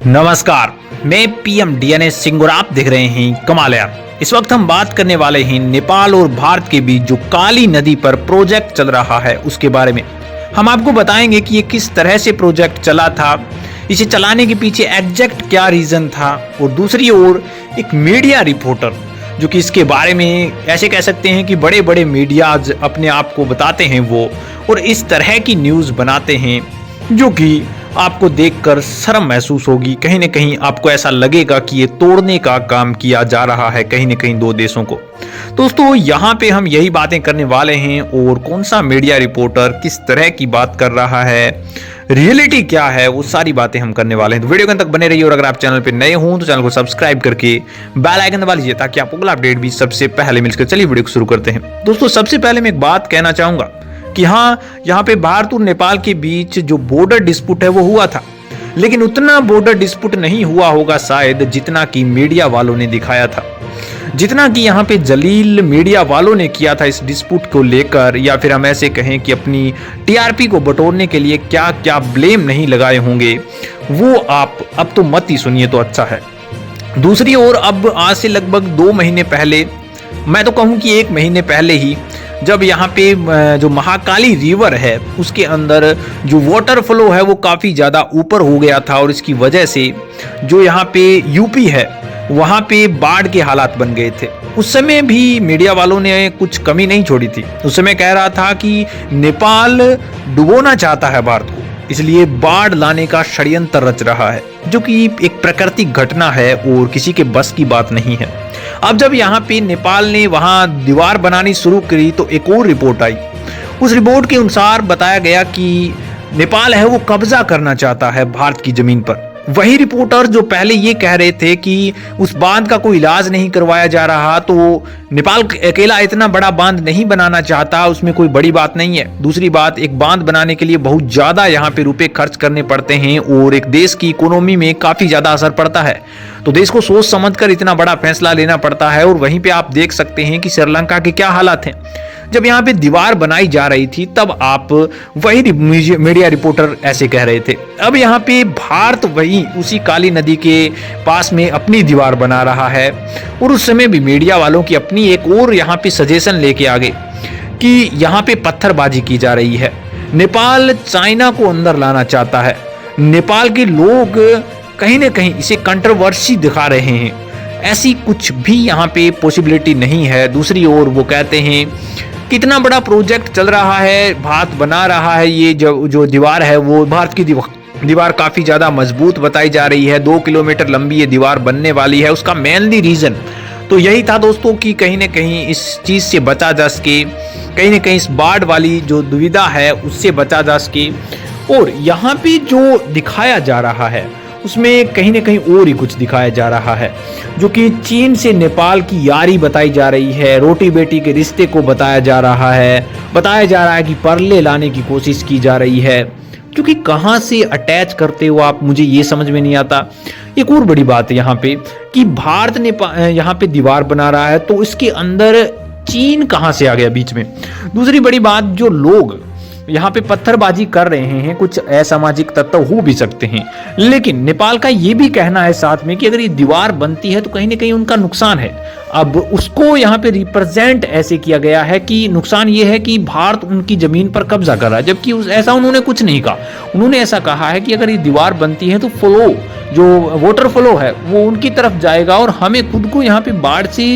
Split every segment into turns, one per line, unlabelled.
नमस्कार, मैं PM DNS Singh और आप देख रहे हैं कमाल यार। इस वक्त हम बात करने वाले हैं नेपाल और भारत के बीच जो काली नदी पर प्रोजेक्ट चल रहा है उसके बारे में। हम आपको बताएंगे कि ये किस तरह से प्रोजेक्ट चला था, इसे चलाने के पीछे एग्जैक्ट क्या रीजन था, और दूसरी ओर एक मीडिया रिपोर्टर जो कि इसके बारे में ऐसे कह सकते हैं कि बड़े बड़े मीडियाज अपने आप को बताते हैं वो, और इस तरह की न्यूज़ बनाते हैं जो कि आपको देखकर शर्म महसूस होगी। कहीं ना कहीं आपको ऐसा लगेगा कि ये तोड़ने का काम किया जा रहा है कहीं ना कहीं दो देशों को। दोस्तों, यहाँ पे हम यही बातें करने वाले हैं, और कौन सा मीडिया रिपोर्टर किस तरह की बात कर रहा है, रियलिटी क्या है, वो सारी बातें हम करने वाले हैं। तो वीडियो के अंत तक बने रहिए, और अगर आप चैनल पे नए हों तो चैनल को सब्सक्राइब करके बेल आइकन दबा लीजिए ताकि आपको अगला अपडेट भी सबसे पहले मिलकर। चलिए वीडियो को शुरू करते हैं। दोस्तों, सबसे पहले मैं एक बात कहना चाहूंगा कि हाँ, यहाँ पे भारत और नेपाल के बीच जो बॉर्डर डिस्प्यूट है वो हुआ था, लेकिन उतना बॉर्डर डिस्प्यूट नहीं हुआ होगा शायद जितना कि मीडिया वालों ने दिखाया था, जितना कि यहाँ पे जलील मीडिया वालों ने किया था इस डिस्प्यूट को लेकर, या फिर हम ऐसे कहें कि अपनी टीआरपी को बटोरने के लिए क्या क्या ब्लेम नहीं लगाए होंगे, वो आप अब तो मत ही सुनिए तो अच्छा है। दूसरी ओर अब आज से लगभग 2 महीने पहले, मैं तो कहूँ कि 1 महीने पहले ही, जब यहाँ पे जो महाकाली रिवर है उसके अंदर जो वाटर फ्लो है वो काफ़ी ज़्यादा ऊपर हो गया था, और इसकी वजह से जो यहाँ पे यूपी है वहाँ पे बाढ़ के हालात बन गए थे। उस समय भी मीडिया वालों ने कुछ कमी नहीं छोड़ी थी। उस समय कह रहा था कि नेपाल डुबोना चाहता है भारत को, इसलिए बाढ़ लाने का षड्यंत्र रच रहा है, जो कि एक प्राकृतिक घटना है और किसी के बस की बात नहीं है। अब जब यहाँ पे नेपाल ने वहाँ दीवार बनानी शुरू करी तो एक और रिपोर्ट आई। उस रिपोर्ट के अनुसार बताया गया कि नेपाल है वो कब्जा करना चाहता है भारत की जमीन पर। वही रिपोर्टर जो पहले ये कह रहे थे कि उस बांध का कोई इलाज नहीं करवाया जा रहा, तो नेपाल अकेला इतना बड़ा बांध नहीं बनाना चाहता, उसमें कोई बड़ी बात नहीं है। दूसरी बात, एक बांध बनाने के लिए बहुत ज्यादा यहाँ पे रुपए खर्च करने पड़ते हैं, और एक देश की इकोनॉमी में काफी ज्यादा असर पड़ता है, तो देश को सोच समझकर इतना बड़ा फैसला लेना पड़ता है। और वहीं पे आप देख सकते हैं कि श्रीलंका के क्या हालात हैं। जब यहाँ पे दीवार बनाई जा रही थी तब आप वही मीडिया रिपोर्टर ऐसे कह रहे थे। अब यहाँ पे भारत वही उसी काली नदी के पास में अपनी दीवार बना रहा है, और उस समय भी मीडिया वालों की अपनी एक और यहाँ पे सजेशन लेके आ गए कि यहाँ पे पत्थरबाजी की जा रही है, नेपाल चाइना को अंदर लाना चाहता है, नेपाल के लोग कहीं ना कहीं इसे कंट्रोवर्सी दिखा रहे हैं, ऐसी कुछ भी यहाँ पे पॉसिबिलिटी नहीं है। दूसरी ओर वो कहते हैं कितना बड़ा प्रोजेक्ट चल रहा है, भारत बना रहा है, ये जो दीवार है वो भारत की दीवार काफ़ी ज़्यादा मजबूत बताई जा रही है, 2 किलोमीटर लंबी ये दीवार बनने वाली है। उसका मेनली रीज़न तो यही था दोस्तों कि कहीं ना कहीं इस चीज़ से बचा जा सके, कहीं ना कहीं इस बाढ़ वाली जो दुविधा है उससे बचा जा सके। और यहाँ पे जो दिखाया जा रहा है उसमें कहीं ना कहीं और ही कुछ दिखाया जा रहा है, जो कि चीन से नेपाल की यारी बताई जा रही है, रोटी बेटी के रिश्ते को बताया जा रहा है कि परले लाने की कोशिश की जा रही है, क्योंकि कहाँ से अटैच करते हो आप, मुझे ये समझ में नहीं आता। एक और बड़ी बात है यहाँ पे कि भारत ने यहाँ पे दीवार बना रहा है, तो इसके अंदर चीन कहाँ से आ गया बीच में। दूसरी बड़ी बात, जो लोग यहाँ पे पत्थरबाजी कर रहे हैं कुछ असामाजिक तत्व हो भी सकते हैं, लेकिन नेपाल का ये भी कहना है साथ में कि अगर ये दीवार बनती है तो कहीं ना कहीं उनका नुकसान है। अब उसको यहाँ पे रिप्रेजेंट ऐसे किया गया है कि नुकसान ये है कि भारत उनकी जमीन पर कब्जा कर रहा है, जबकि ऐसा उन्होंने कुछ नहीं कहा। उन्होंने ऐसा कहा है कि अगर ये दीवार बनती है तो फ्लो, जो वाटर फ्लो है वो उनकी तरफ जाएगा, और हमें खुद को यहाँ पे बाढ़ से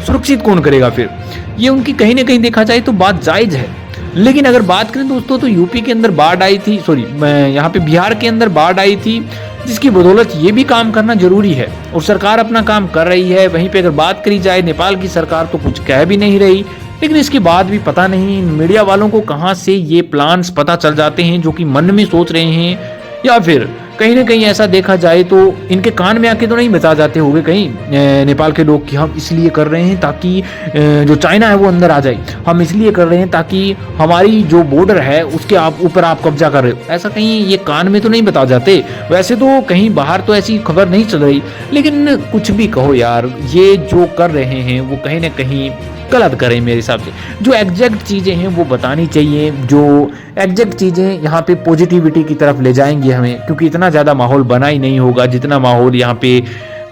सुरक्षित कौन करेगा। फिर ये उनकी कहीं ना कहीं देखा जाए तो बात जायज है। लेकिन अगर बात करें दोस्तों तो यूपी के अंदर बाढ़ आई थी, यहाँ पे बिहार के अंदर बाढ़ आई थी, जिसकी बदौलत ये भी काम करना जरूरी है, और सरकार अपना काम कर रही है। वहीं पे अगर बात करी जाए नेपाल की सरकार तो कुछ कह भी नहीं रही, लेकिन इसके बाद भी पता नहीं मीडिया वालों को कहाँ से ये प्लान्स पता चल जाते हैं जो कि मन में सोच रहे हैं, या फिर कहीं ना कहीं ऐसा देखा जाए तो इनके कान में आके तो नहीं बता जाते होंगे कहीं नेपाल के लोग कि हम इसलिए कर रहे हैं ताकि जो चाइना है वो अंदर आ जाए, हम इसलिए कर रहे हैं ताकि हमारी जो बॉर्डर है उसके ऊपर आप कब्जा कर रहे हो, ऐसा कहीं ये कान में तो नहीं बता जाते। वैसे तो कहीं बाहर तो ऐसी खबर नहीं चल रही, लेकिन कुछ भी कहो यार, ये जो कर रहे हैं वो कहीं ना कहीं गलत करें मेरे हिसाब से। जो एग्जैक्ट चीज़ें हैं वो बतानी चाहिए, जो एग्जैक्ट चीज़ें यहाँ पे पॉजिटिविटी की तरफ ले जाएंगी हमें, क्योंकि इतना ज़्यादा माहौल बना ही नहीं होगा जितना माहौल यहाँ पे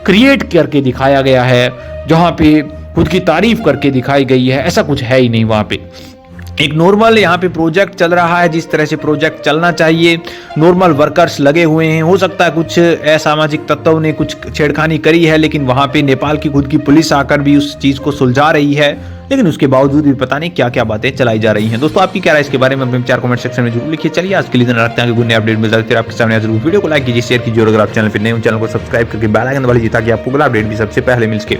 क्रिएट करके दिखाया गया है, जहाँ पे खुद की तारीफ करके दिखाई गई है। ऐसा कुछ है ही नहीं वहाँ पे। एक नॉर्मल यहाँ पे प्रोजेक्ट चल रहा है, जिस तरह से प्रोजेक्ट चलना चाहिए। नॉर्मल वर्कर्स लगे हुए हैं, हो सकता है कुछ असामाजिक तत्वों ने कुछ छेड़खानी करी है, लेकिन वहाँ पे नेपाल की खुद की पुलिस आकर भी उस चीज़ को सुलझा रही है, लेकिन उसके बावजूद भी पता नहीं क्या क्या बातें चलाई जा रही हैं। दोस्तों आपकी क्या राय इसके बारे में अपने विचार कमेंट सेक्शन में जरूर लिखिए। चलिए आज के लिए रखते हैं कि गुड अपडेट मिल जाए फिर आपके सामने जरूर। वीडियो को लाइक कीजिए, शेयर कीजिए और अगर आप चैनल पर नए चैनल को सब्सक्राइब करके बेल आइकन दबा लीजिए ताकि आपको अगला अपडेट भी सबसे पहले मिल सके।